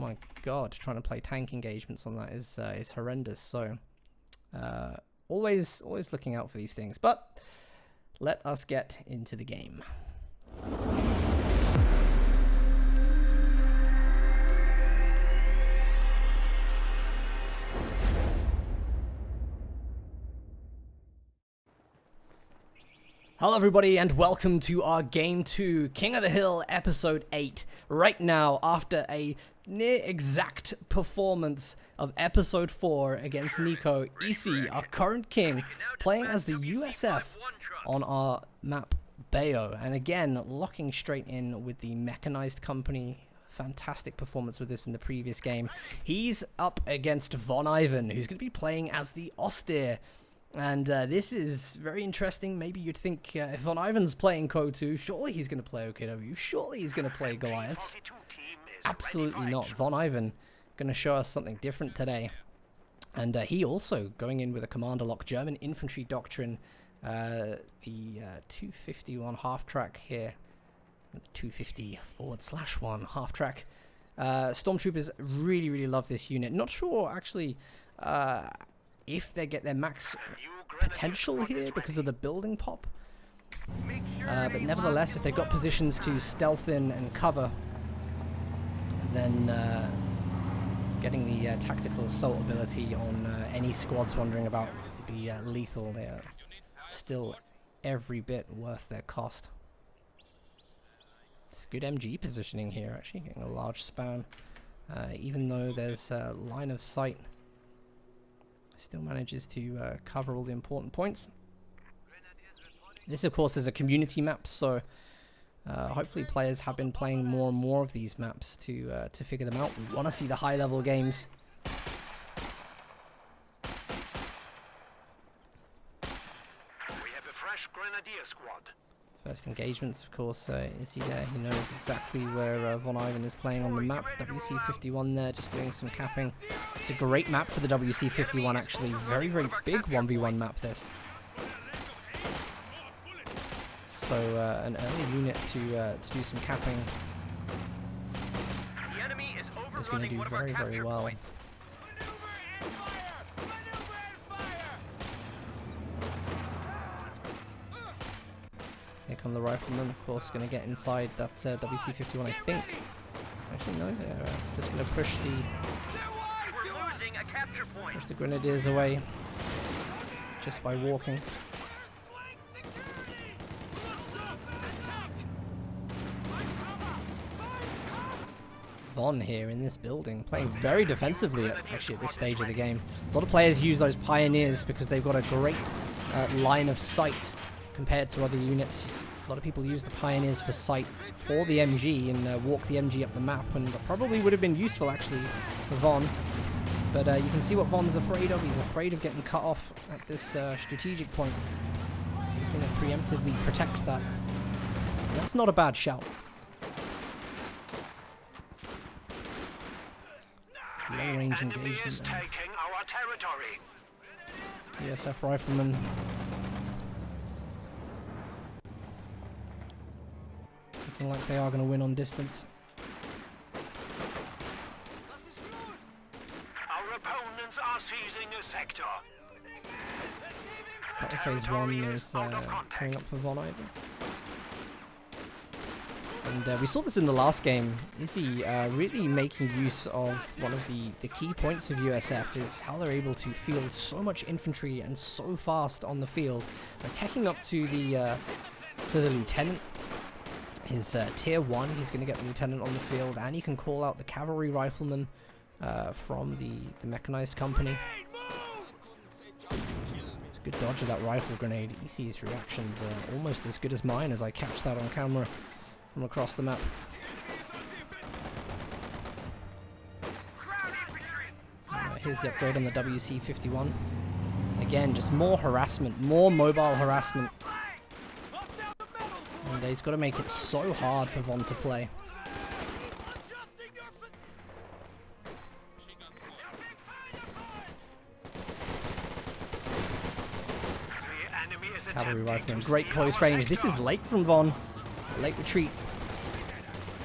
my god, trying to play tank engagements on that is horrendous. So always looking out for these things. But let us get into the game. Hello everybody and welcome to our Game 2 King of the Hill Episode 8. Right now, after a near exact performance of Episode 4 against Nico, EC, our current king, playing as the USF on our map Bayo. And again, locking straight in with the mechanized company. Fantastic performance with this in the previous game. He's up against Von Ivan, who's going to be playing as the Austere. And this is very interesting. Maybe you'd think if Von Ivan's playing COH2, surely he's going to play OKW. Surely he's going to play Goliath. Absolutely not. Von Ivan going to show us something different today. And he also going in with a commander lock German infantry doctrine. The 251 half track here. The 250/1 half track. Stormtroopers really love this unit. Not sure actually if they get their max potential here because of the building pop. But nevertheless, if they've got positions to stealth in and cover, then getting the tactical assault ability on any squads wandering about would be lethal. They are still every bit worth their cost. It's good MG positioning here, actually, getting a large spam. Even though there's a line of sight, still manages to cover all the important points. This, of course, is a community map, so hopefully players have been playing more and more of these maps to figure them out. We want to see the high-level games. We have a fresh Grenadier squad. First engagements, of course, is he there? He knows exactly where Von Ivan is playing on the map. WC51 there, just doing some capping. It's a great map for the WC51, actually. Very big 1v1 map, this. So, an early unit to do some capping is going to do very well. Here come the riflemen, of course, going to get inside that WC51, I think. Actually, no, they're just going to push the Grenadiers away just by walking. Von here in this building, playing very defensively actually at this stage of the game. A lot of players use those Pioneers because they've got a great line of sight compared to other units. A lot of people use the Pioneers for sight for the MG and walk the MG up the map, and that probably would have been useful actually for Von. But you can see what Von's afraid of. He's afraid of getting cut off at this strategic point. So he's going to preemptively protect that. And that's not a bad shout. Long range engagement. Taking our territory. USF riflemen. Looking like they are going to win on distance. Our opponents are seizing a sector. Battle phase 1 is coming up for Von Ivan. And we saw this in the last game. Izzy really making use of one of the key points of USF is how they're able to field so much infantry and so fast on the field. By taking up to the lieutenant. His tier 1, he's going to get the lieutenant on the field, and he can call out the cavalry rifleman from the mechanized company. It's a good dodge of that rifle grenade. EC's reactions are almost as good as mine as I catch that on camera from across the map. Here's the upgrade on the WC51. Again, just more harassment, more mobile harassment. And he's got to make it so hard for Von to play. Cavalry rifleman, great close range. This is late from Von. Late retreat.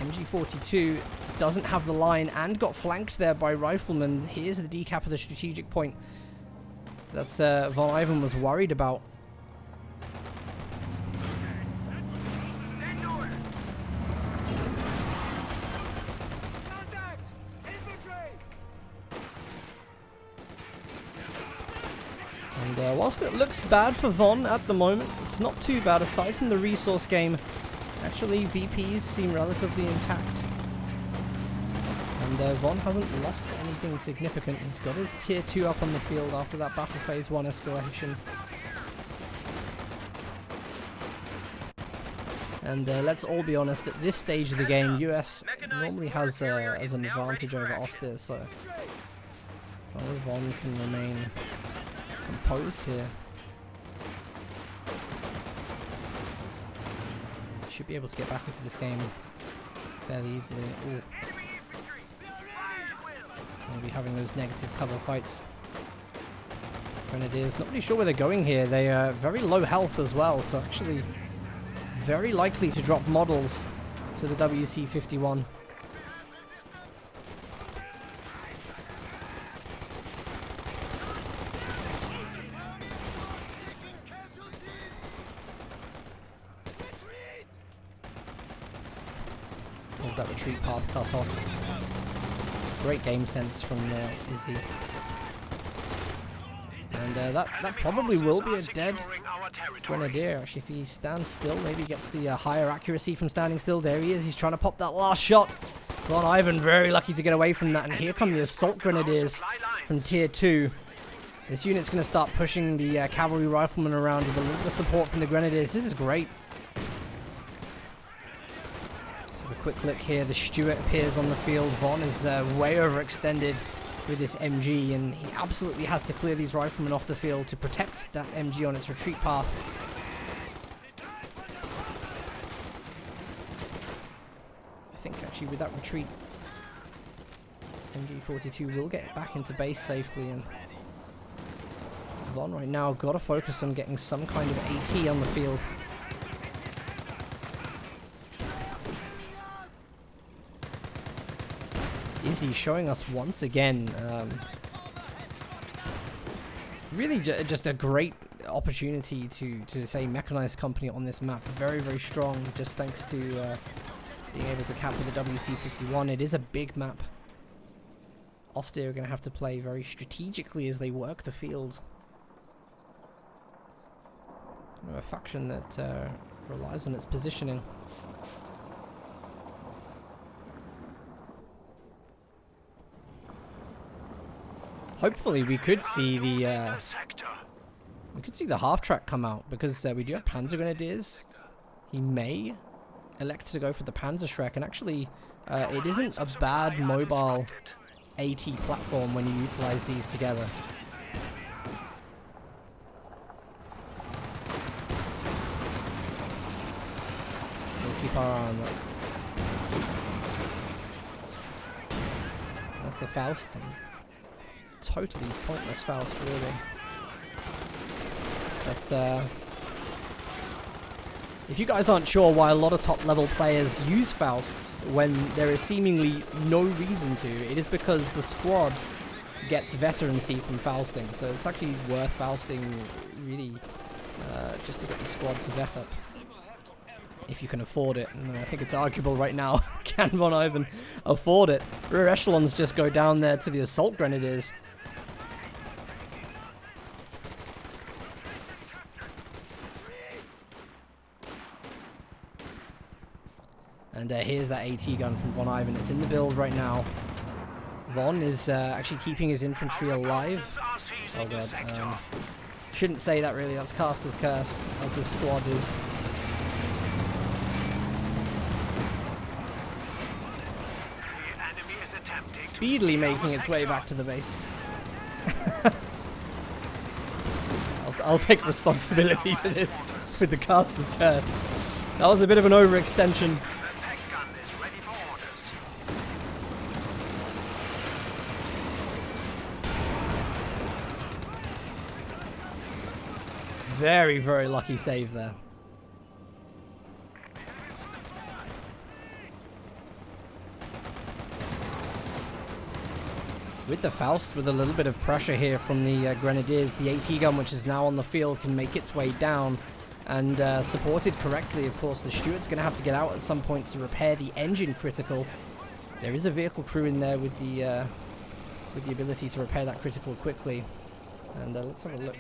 MG42 doesn't have the line and got flanked there by Rifleman. Here's the decap of the strategic point that Von Ivan was worried about. And whilst it looks bad for Von at the moment, it's not too bad. Aside from the resource game, actually VPs seem relatively intact. And Von hasn't lost anything significant. He's got his tier 2 up on the field after that battle phase 1 escalation. And let's all be honest, at this stage of the game, US normally has as an advantage over Oster, so only Von can remain composed here. Should be able to get back into this game fairly easily. Ooh. We'll be having those negative cover fights. Grenadiers, not really sure where they're going here. They are very low health as well, so actually very likely to drop models to the WC-51. There's that retreat path cut off. Great game sense from Izzy. And that probably will be a dead Grenadier. Actually, if he stands still, maybe gets the higher accuracy from standing still. There he is. He's trying to pop that last shot. Von Ivan very lucky to get away from that. And here come the Assault Grenadiers from Tier 2. This unit's going to start pushing the Cavalry Riflemen around with a little bit of support from the Grenadiers. This is great. Let's have a quick look here. The Stuart appears on the field. Von is way overextended with this MG, and he absolutely has to clear these riflemen off the field to protect that MG on its retreat path. I think actually with that retreat, MG42 will get back into base safely, and Von right now got to focus on getting some kind of AT on the field. Izzy showing us once again really just a great opportunity to say mechanized company on this map. Very, very strong, just thanks to being able to cap with the WC-51. It is a big map. Oster are going to have to play very strategically as they work the field. A faction that relies on its positioning. Hopefully we could see the half track come out, because we do have Panzer Grenadiers. He may elect to go for the Panzerschreck, and actually it isn't a bad mobile AT platform when you utilize these together. We'll keep our eye on that. That's the Faust. Totally pointless Faust, really. But if you guys aren't sure why a lot of top level players use Fausts when there is seemingly no reason to, it is because the squad gets veterancy from Fausting, so it's actually worth Fausting really just to get the squad to vet up. If you can afford it, and I think it's arguable right now. Can Von Ivan afford it? Rear echelons just go down there to the Assault Grenadiers. And here's that AT gun from Von Ivan. It's in the build right now. Von is actually keeping his infantry alive. Oh god. Shouldn't say that really. That's Caster's Curse, as this squad is. Speedily making its way back to the base. I'll take responsibility for this with the Caster's Curse. That was a bit of an overextension. Very, very lucky save there. with the Faust, with a little bit of pressure here from the Grenadiers. The AT gun, which is now on the field, can make its way down. And supported correctly, of course, the Stuart's going to have to get out at some point to repair the engine critical. There is a vehicle crew in there with the ability to repair that critical quickly. And let's have a look.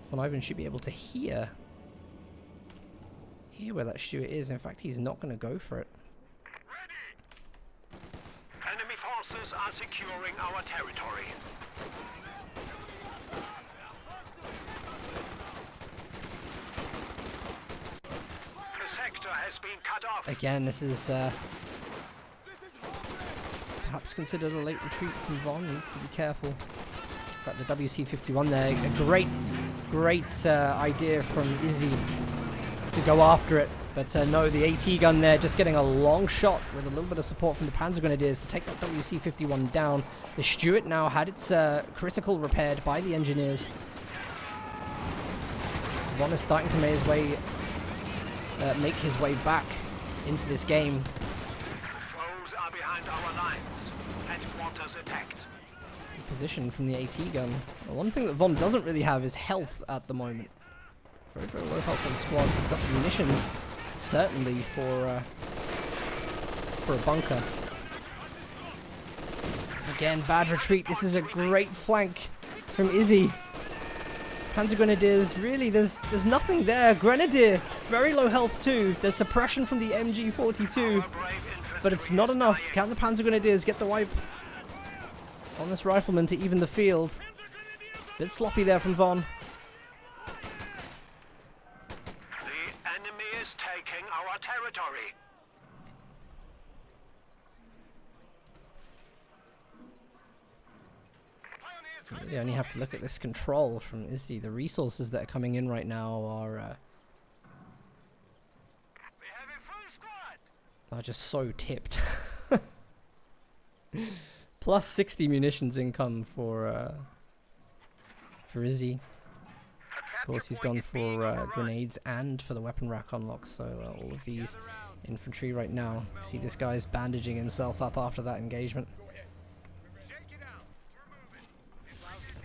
Von Ivan should be able to hear where that Stuart is. In fact, he's not going to go for it. Ready. Enemy forces are securing our territory. The sector has been cut off. Again, this is perhaps considered a late retreat from Von. Needs to be careful. Got the WC-51 there. A great idea from Izzy to go after it. But no, the AT gun there just getting a long shot with a little bit of support from the Panzer Grenadiers to take that WC-51 down. The Stuart now had its critical repaired by the engineers. Von is starting to make his way back into this game. Foes are behind our lines. Headquarters attacked. Position from the AT gun. The one thing that Von doesn't really have is health at the moment. Very, very low health on squads. He's got the munitions, certainly, for a bunker. Again, bad retreat. This is a great flank from Izzy. Panzer Grenadiers, really, there's nothing there. Grenadier, very low health too. There's suppression from the MG42, but it's not enough. Can the Panzer Grenadiers get the wipe on this rifleman to even the field? Bit sloppy there from Von. The enemy is taking our territory. You only have to look at this control from Izzy. The resources that are coming in right now are just so tipped. Plus 60 munitions income for Izzy. Of course, he's gone for grenades and for the weapon rack unlock. So all of these infantry right now. See this guy's bandaging himself up after that engagement.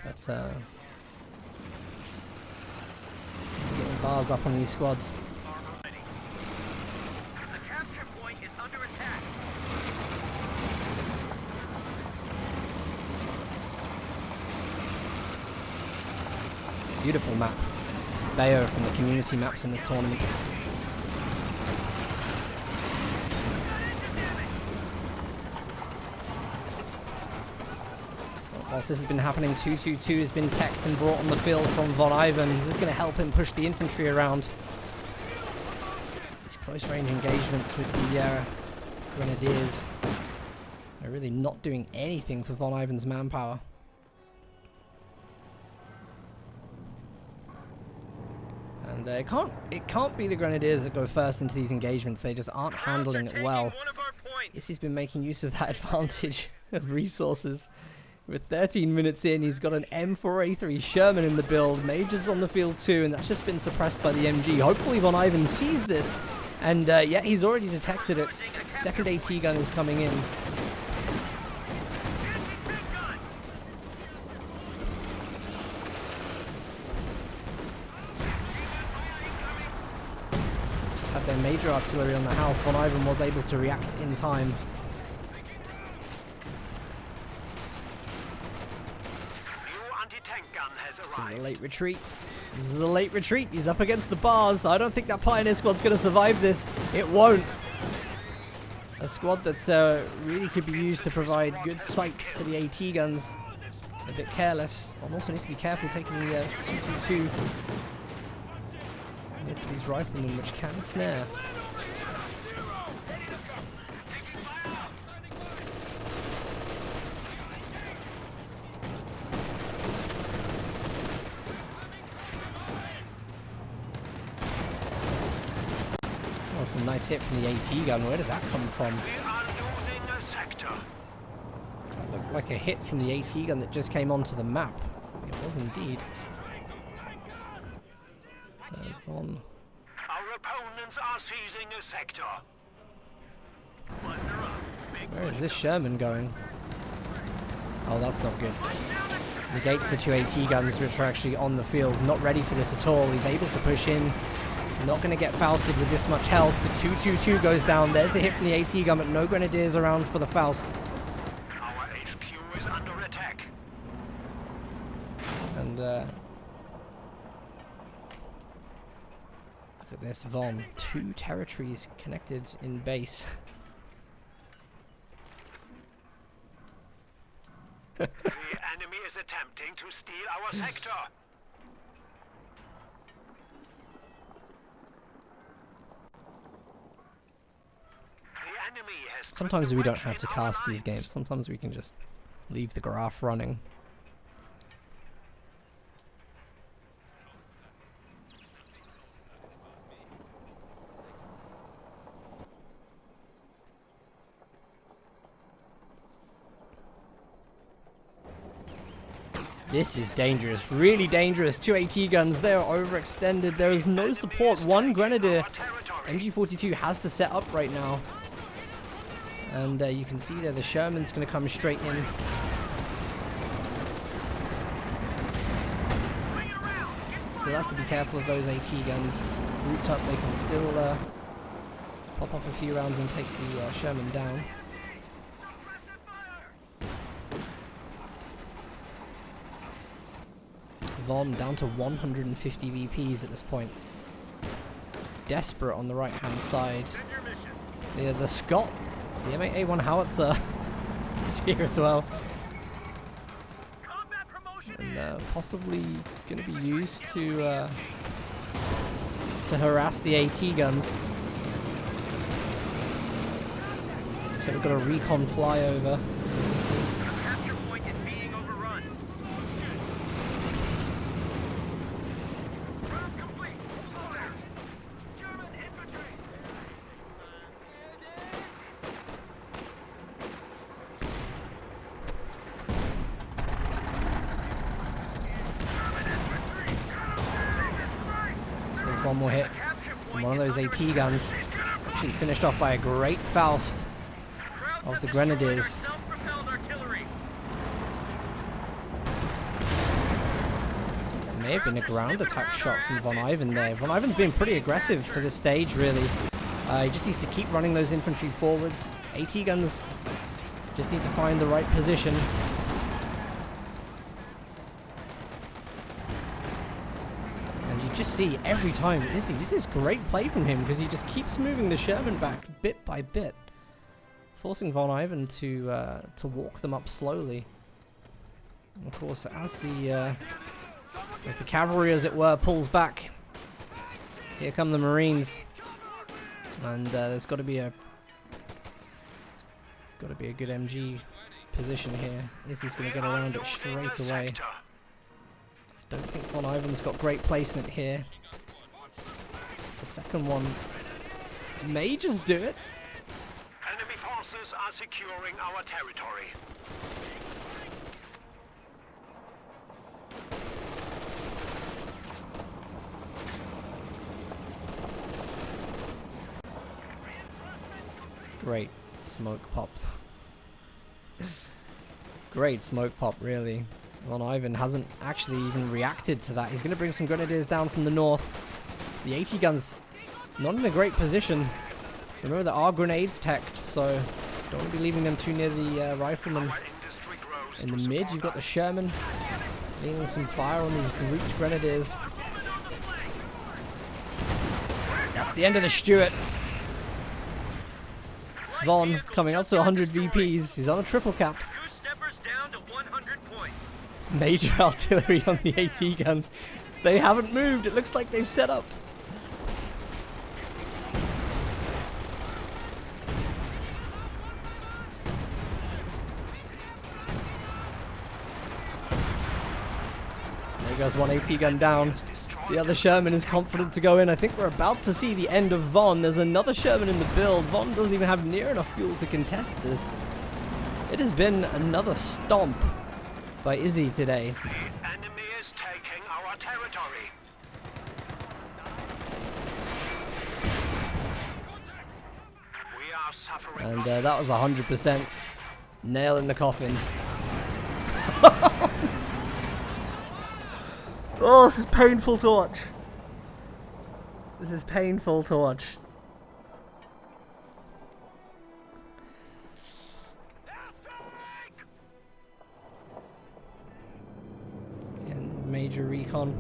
But getting bars up on these squads. The capture point is under attack. Beautiful map. Bayo from the community maps in this tournament. Whilst this has been happening, 222 has been teched and brought on the field from Von Ivan. This is going to help him push the infantry around. These close range engagements with the Grenadiers are really not doing anything for Von Ivan's manpower. And it can't be the Grenadiers that go first into these engagements. They just aren't handling it well. Izzy's been making use of that advantage of resources. With 13 minutes in, he's got an M4A3 Sherman in the build. Major's on the field too, and that's just been suppressed by the MG. Hopefully Von Ivan sees this, and yeah, he's already detected it. Second AT gun is coming in. Just had their major artillery on the house. Von Ivan was able to react in time. A late retreat. This is a late retreat. He's up against the bars. I don't think that Pioneer squad's going to survive this. It won't. A squad that really could be used to provide good sight for the AT guns. A bit careless. One also needs to be careful taking the 222 into these riflemen, which can snare. That's a nice hit from the AT gun. Where did that come from? That looked like a hit from the AT gun that just came onto the map. It was indeed. Von. Our opponents are seizing a sector. Where is this Sherman going? Oh, that's not good. Negates the two AT guns, which are actually on the field. Not ready for this at all. He's able to push in. Not going to get Fausted with this much health. The 2-2-2 goes down. There's the hit from the AT gun, but no Grenadiers around for the Faust. Our HQ is under attack. And, look at this, Von. 2 territories connected in base. The enemy is attempting to steal our sector. The enemy has Sometimes we don't have to cast these games. Sometimes we can just leave the graph running. This is dangerous, really dangerous. 2 AT guns, they are overextended. There is no support. 1 Grenadier. MG42 has to set up right now. And you can see there the Sherman's going to come straight in. Still has to be careful of those AT guns. Grouped up, they can still pop off a few rounds and take the Sherman down. Von down to 150 VPs at this point. Desperate on the right hand side. Yeah, the Scott, the M8A1 howitzer is here as well. And possibly going to be used to harass the AT guns. So we've got a recon flyover. One more hit from one of those AT guns. Actually finished off by a great Faust of the Grenadiers. There may have been a ground attack shot from Von Ivan there. Von Ivan's been pretty aggressive for this stage, really. He just needs to keep running those infantry forwards. AT guns just need to find the right position. Just see every time, this is great play from him because he just keeps moving the Sherman back bit by bit, forcing Von Ivan to walk them up slowly. And of course, as the cavalry, as it were, pulls back, here come the Marines, and there's got to be a good MG position here. Izzy's going to get around it straight away. Don't think Von Ivan's got great placement here. The second one may just do it. Enemy forces are securing our territory. Great smoke pop. Great smoke pop, really. Von Ivan hasn't actually even reacted to that. He's going to bring some Grenadiers down from the north. The AT guns not in a great position. Remember, there are grenades teched, so don't want to be leaving them too near the riflemen. In the mid, you've got the Sherman leaving some fire on these grouped Grenadiers. That's the end of the Stuart. Von coming up to 100 VPs. He's on a triple cap. Major artillery on the AT guns. They haven't moved. It looks like they've set up. There goes one AT gun down. The other Sherman is confident to go in. I think we're about to see the end of Von. There's another Sherman in the build. Von doesn't even have near enough fuel to contest this. It has been another stomp by Izzy today. The enemy is taking our territory. We are suffering. And that was 100% nail in the coffin. Oh, this is painful to watch. This is painful to watch. And major recon.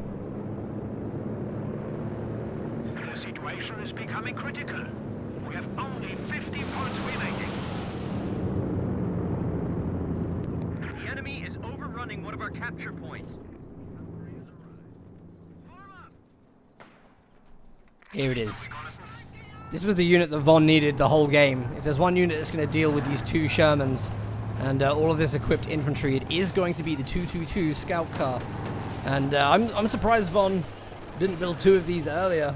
The situation is becoming critical. We have only 50 points remaining. The enemy is overrunning one of our capture points. Here it is. This was the unit that Von needed the whole game. If there's one unit that's going to deal with these two Shermans and all of this equipped infantry, it is going to be the 222 scout car. And I'm surprised Von didn't build 2 of these earlier.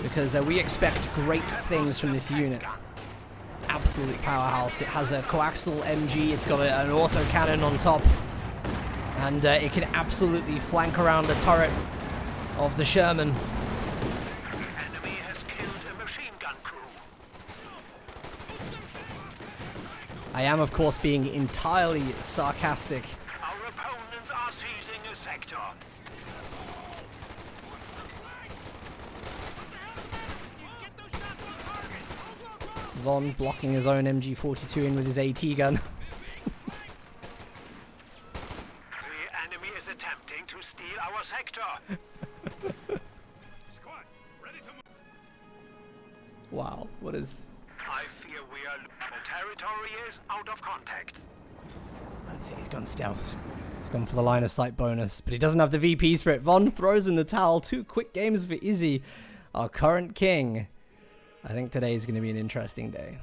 Because we expect great things from this unit. Absolute powerhouse. It has a coaxial MG, it's got an autocannon on top. And it can absolutely flank around the turret of the Sherman. Enemy has killed a machine gun crew. I am, of course, being entirely sarcastic. Our opponents are seizing a sector. Von blocking his own MG42 in with his AT gun. The enemy is attempting to steal our sector. Squad, ready to move. Wow, what is... I fear we are... The territory is out of contact. That's it, he's gone stealth. He's gone for the line of sight bonus, but he doesn't have the VPs for it. Von throws in the towel. 2 quick games for Izzy, our current king. I think today is going to be an interesting day.